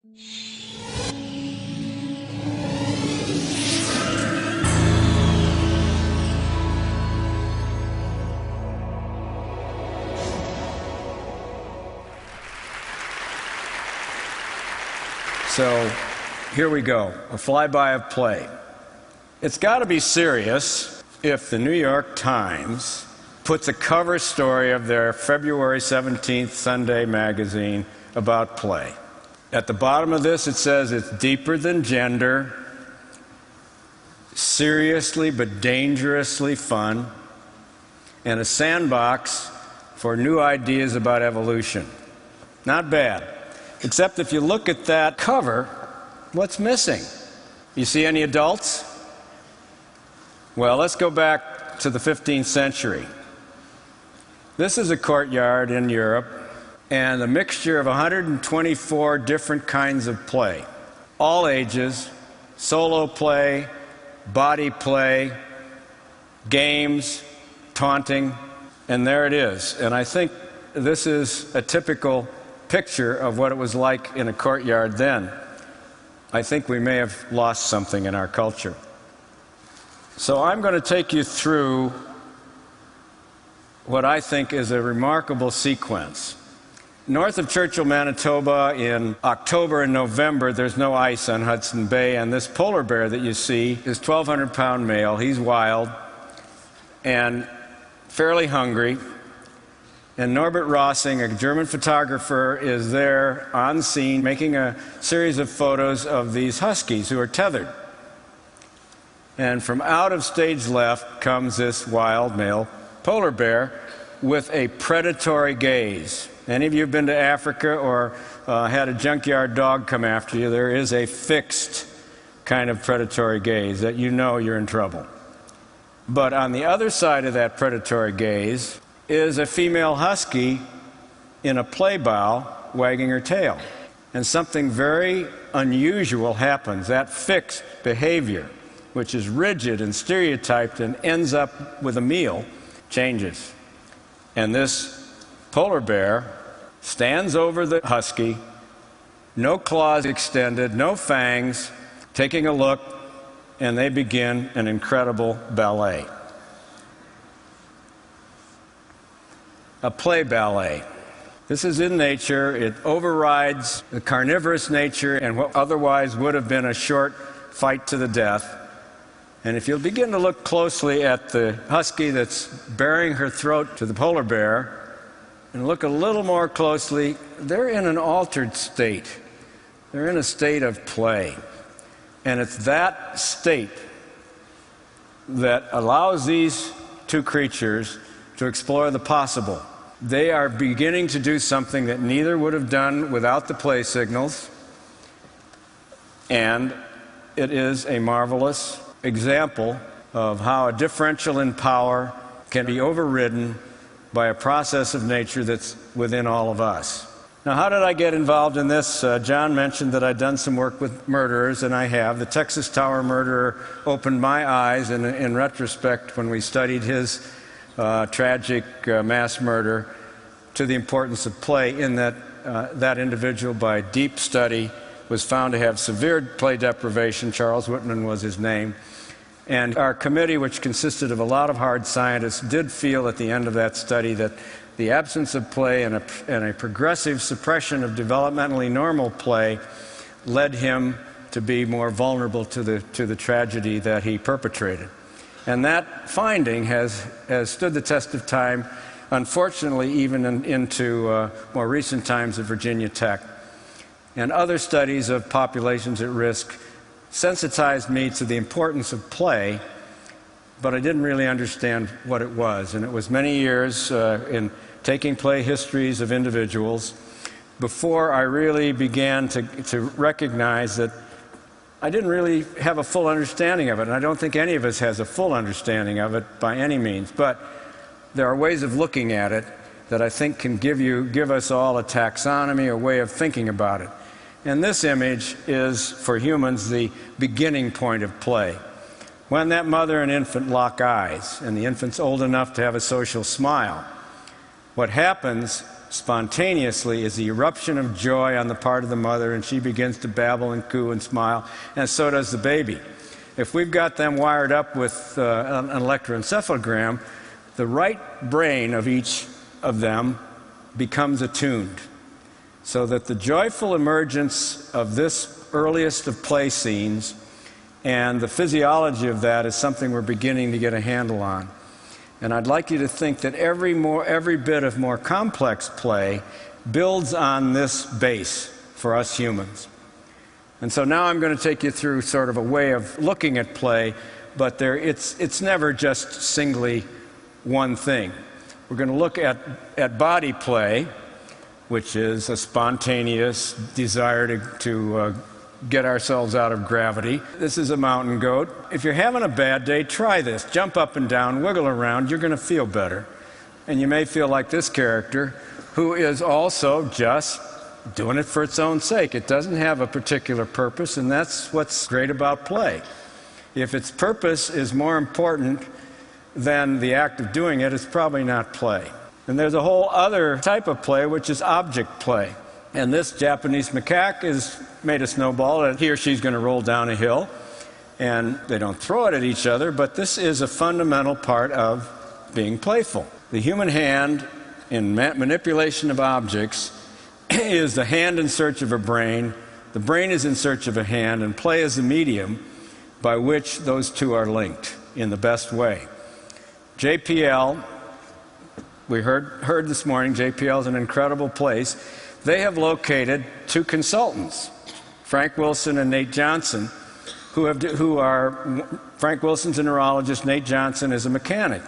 So here we go, a flyby of play. It's got to be serious if the New York Times puts a cover story of their February 17th Sunday magazine about play. At the bottom of this it says it's deeper than gender, seriously but dangerously fun, and a sandbox for new ideas about evolution. Not bad. Except if you look at that cover, what's missing? You see any adults? Well, let's go back to the 15th century. This is a courtyard in Europe, and a mixture of 124 different kinds of play. All ages, solo play, body play, games, taunting, and there it is. And I think this is a typical picture of what it was like in a courtyard then. I think we may have lost something in our culture. So I'm going to take you through what I think is a remarkable sequence. North of Churchill, Manitoba, in October and November, there's no ice on Hudson Bay, and this polar bear that you see is 1,200-pound male. He's wild and fairly hungry. And Norbert Rossing, a German photographer, is there on scene making a series of photos of these huskies who are tethered. And from out of stage left comes this wild male polar bear with a predatory gaze. Any of you have been to Africa or had a junkyard dog come after you, there is a fixed kind of predatory gaze that you know you're in trouble. But on the other side of that predatory gaze is a female husky in a play bow wagging her tail. And something very unusual happens. That fixed behavior, which is rigid and stereotyped and ends up with a meal, changes. And this polar bear stands over the husky, no claws extended, no fangs, taking a look, and they begin an incredible ballet. A play ballet. This is in nature. It overrides the carnivorous nature and what otherwise would have been a short fight to the death. And if you'll begin to look closely at the husky that's baring her throat to the polar bear, and look a little more closely, they're in an altered state. They're in a state of play. And it's that state that allows these two creatures to explore the possible. They are beginning to do something that neither would have done without the play signals, and it is a marvelous example of how a differential in power can be overridden by a process of nature that's within all of us. Now, how did I get involved in this? John mentioned that I'd done some work with murderers, and I have. The Texas Tower murderer opened my eyes, and in retrospect, when we studied his tragic mass murder, to the importance of play, in that that individual, by deep study, was found to have severe play deprivation. Charles Whitman was his name. And our committee, which consisted of a lot of hard scientists, did feel at the end of that study that the absence of play and a progressive suppression of developmentally normal play led him to be more vulnerable to the tragedy that he perpetrated. And that finding has stood the test of time, unfortunately, even into more recent times at Virginia Tech. And other studies of populations at risk sensitized me to the importance of play, but I didn't really understand what it was. And it was many years in taking play histories of individuals before I really began to recognize that I didn't really have a full understanding of it, and I don't think any of us has a full understanding of it by any means. But there are ways of looking at it that I think can give us all a taxonomy, a way of thinking about it. And this image is, for humans, the beginning point of play. When that mother and infant lock eyes, and the infant's old enough to have a social smile, what happens spontaneously is the eruption of joy on the part of the mother, and she begins to babble and coo and smile, and so does the baby. If we've got them wired up with an electroencephalogram, the right brain of each of them becomes attuned, so that the joyful emergence of this earliest of play scenes and the physiology of that is something we're beginning to get a handle on. And I'd like you to think that every bit of more complex play builds on this base for us humans. And so now I'm going to take you through sort of a way of looking at play, but it's never just singly one thing. We're going to look at body play, which is a spontaneous desire to get ourselves out of gravity. This is a mountain goat. If you're having a bad day, try this. Jump up and down, wiggle around. You're going to feel better. And you may feel like this character, who is also just doing it for its own sake. It doesn't have a particular purpose, and that's what's great about play. If its purpose is more important than the act of doing it, it's probably not play. And there's a whole other type of play, which is object play. And this Japanese macaque has made a snowball, and he or she's going to roll down a hill. And they don't throw it at each other, but this is a fundamental part of being playful. The human hand, in manipulation of objects, is the hand in search of a brain, the brain is in search of a hand, and play is the medium by which those two are linked in the best way. JPL, we heard this morning, JPL is an incredible place. They have located two consultants, Frank Wilson and Nate Johnson, who are, Frank Wilson's a neurologist, Nate Johnson is a mechanic.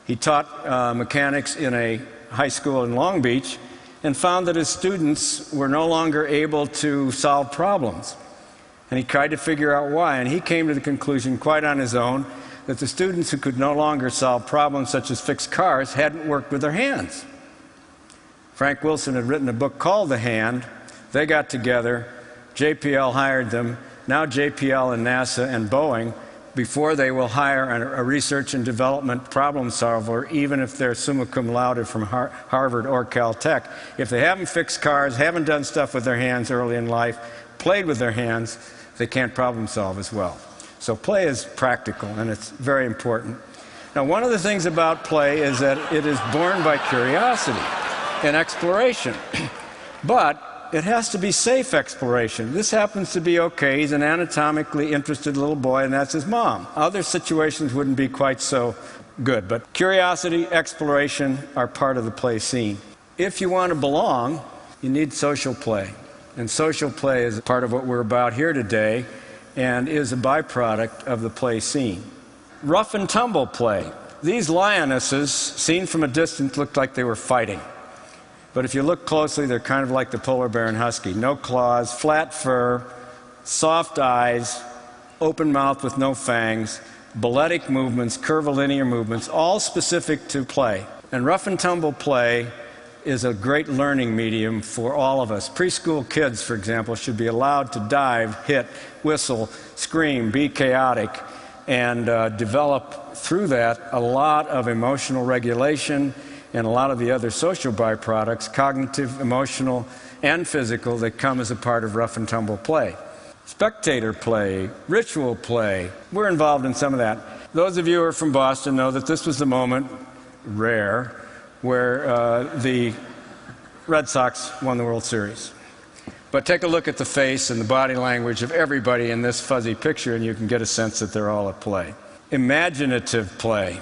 He taught mechanics in a high school in Long Beach and found that his students were no longer able to solve problems. And he tried to figure out why, and he came to the conclusion quite on his own that the students who could no longer solve problems such as fix cars hadn't worked with their hands. Frank Wilson had written a book called The Hand. They got together. JPL hired them. Now JPL and NASA and Boeing, before they will hire a research and development problem solver, even if they're summa cum laude from Harvard or Caltech, if they haven't fixed cars, haven't done stuff with their hands early in life, played with their hands, they can't problem solve as well. So play is practical, and it's very important. Now, one of the things about play is that it is born by curiosity and exploration. But it has to be safe exploration. This happens to be okay. He's an anatomically interested little boy, and that's his mom. Other situations wouldn't be quite so good. But curiosity, exploration are part of the play scene. If you want to belong, you need social play. And social play is part of what we're about here today and is a byproduct of the play scene. Rough and tumble play. These lionesses, seen from a distance, looked like they were fighting. But if you look closely, they're kind of like the polar bear and husky. No claws, flat fur, soft eyes, open mouth with no fangs, balletic movements, curvilinear movements, all specific to play. And rough and tumble play is a great learning medium for all of us. Preschool kids, for example, should be allowed to dive, hit, whistle, scream, be chaotic, and develop through that a lot of emotional regulation and a lot of the other social byproducts, cognitive, emotional, and physical, that come as a part of rough and tumble play. Spectator play, ritual play, we're involved in some of that. Those of you who are from Boston know that this was the moment, rare, where the Red Sox won the World Series. But take a look at the face and the body language of everybody in this fuzzy picture, and you can get a sense that they're all at play. Imaginative play.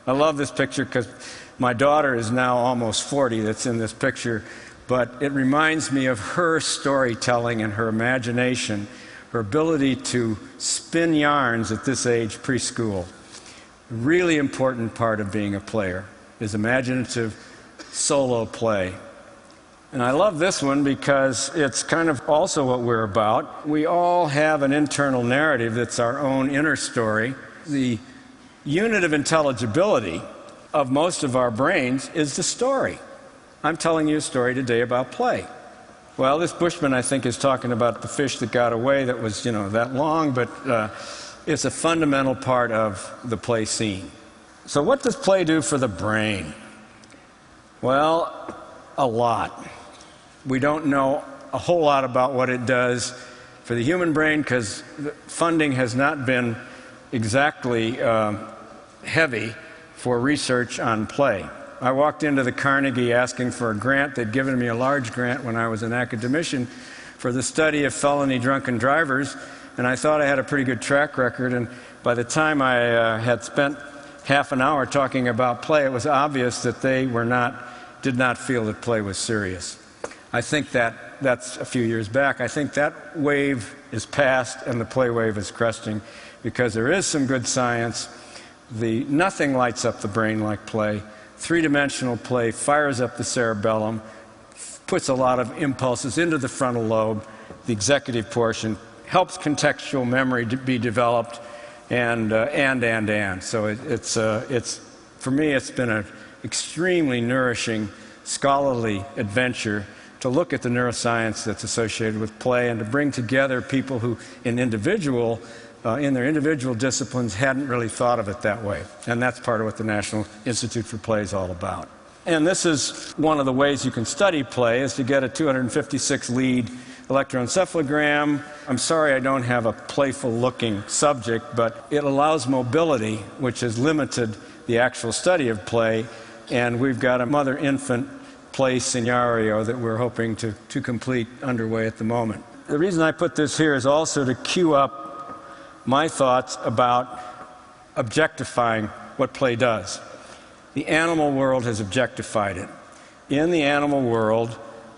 I love this picture because my daughter is now almost 40 that's in this picture, but it reminds me of her storytelling and her imagination, her ability to spin yarns at this age, preschool. A really important part of being a player is imaginative solo play. And I love this one because it's kind of also what we're about. We all have an internal narrative that's our own inner story. The unit of intelligibility of most of our brains is the story. I'm telling you a story today about play. Well, this Bushman, I think, is talking about the fish that got away that was, that long, but it's a fundamental part of the play scene. So what does play do for the brain? Well, a lot. We don't know a whole lot about what it does for the human brain because funding has not been exactly heavy for research on play. I walked into the Carnegie asking for a grant. They'd given me a large grant when I was an academician for the study of felony drunken drivers, and I thought I had a pretty good track record, and by the time I had spent half an hour talking about play, it was obvious that they did not feel that play was serious. I think that's a few years back. I think that wave is past and the play wave is cresting because there is some good science. Nothing lights up the brain like play. Three-dimensional play fires up the cerebellum, puts a lot of impulses into the frontal lobe, the executive portion, helps contextual memory to be developed, and. So for me, it's been an extremely nourishing, scholarly adventure to look at the neuroscience that's associated with play and to bring together people who, in their individual disciplines, hadn't really thought of it that way. And that's part of what the National Institute for Play is all about. And this is one of the ways you can study play, is to get a 256-lead electroencephalogram. I'm sorry I don't have a playful-looking subject, but it allows mobility, which has limited the actual study of play. And we've got a mother-infant play scenario that we're hoping to complete underway at the moment. The reason I put this here is also to cue up my thoughts about objectifying what play does. The animal world has objectified it. In the animal world,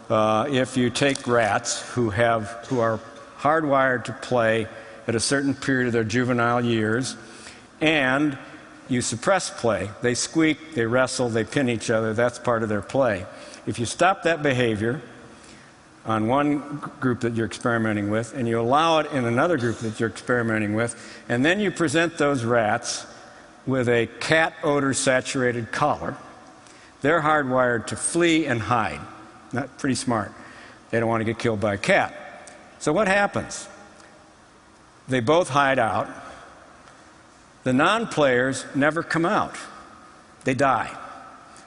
if you take rats who are hardwired to play at a certain period of their juvenile years, and you suppress play, they squeak, they wrestle, they pin each other, that's part of their play. If you stop that behavior on one group that you're experimenting with, and you allow it in another group that you're experimenting with, and then you present those rats with a cat odor-saturated collar, they're hardwired to flee and hide. Not pretty smart. They don't want to get killed by a cat. So what happens? They both hide out. The non-players never come out. They die.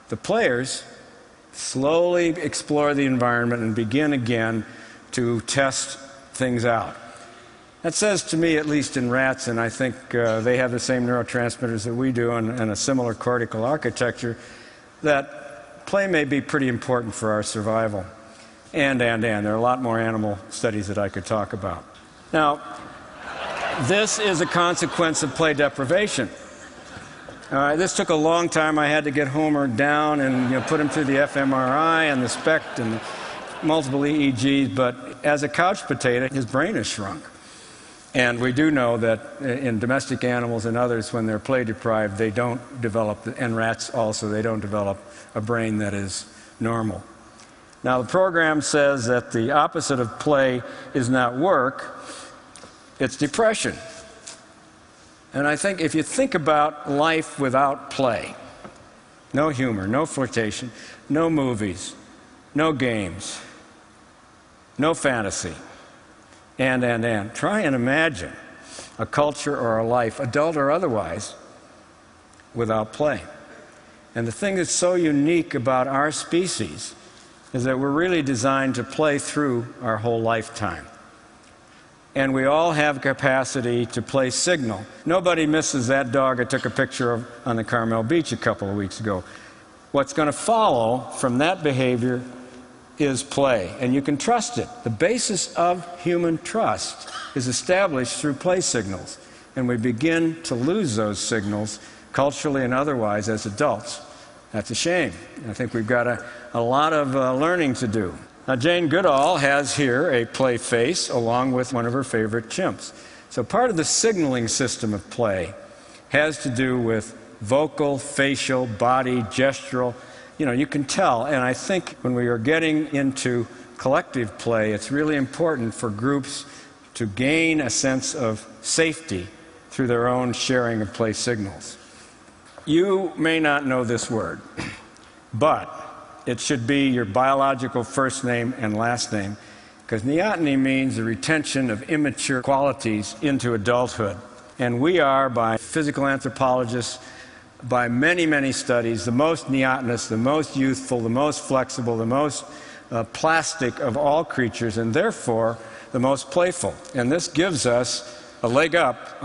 The players slowly explore the environment and begin again to test things out. That says to me, at least in rats, and I think they have the same neurotransmitters that we do and a similar cortical architecture, that play may be pretty important for our survival. And. There are a lot more animal studies that I could talk about. Now, this is a consequence of play deprivation. This took a long time. I had to get Homer down and put him through the fMRI and the SPECT and multiple EEGs, but as a couch potato, his brain is shrunk. And we do know that in domestic animals and others, when they're play deprived, they don't develop, and rats also, they don't develop a brain that is normal. Now, the program says that the opposite of play is not work, it's depression. And I think if you think about life without play, no humor, no flirtation, no movies, no games, no fantasy, and. Try and imagine a culture or a life, adult or otherwise, without play. And the thing that's so unique about our species is that we're really designed to play through our whole lifetime. And we all have capacity to play signal. Nobody misses that dog I took a picture of on the Carmel Beach a couple of weeks ago. What's going to follow from that behavior is play, and you can trust it. The basis of human trust is established through play signals, and we begin to lose those signals culturally and otherwise as adults. That's a shame. I think we've got a lot of learning to do. Now, Jane Goodall has here a play face along with one of her favorite chimps. So part of the signaling system of play has to do with vocal, facial, body, gestural. You can tell, and I think when we are getting into collective play, it's really important for groups to gain a sense of safety through their own sharing of play signals. You may not know this word, but it should be your biological first name and last name, because neoteny means the retention of immature qualities into adulthood. And we are, by physical anthropologists, by many, many studies, the most neotenous, the most youthful, the most flexible, the most plastic of all creatures, and therefore the most playful. And this gives us a leg up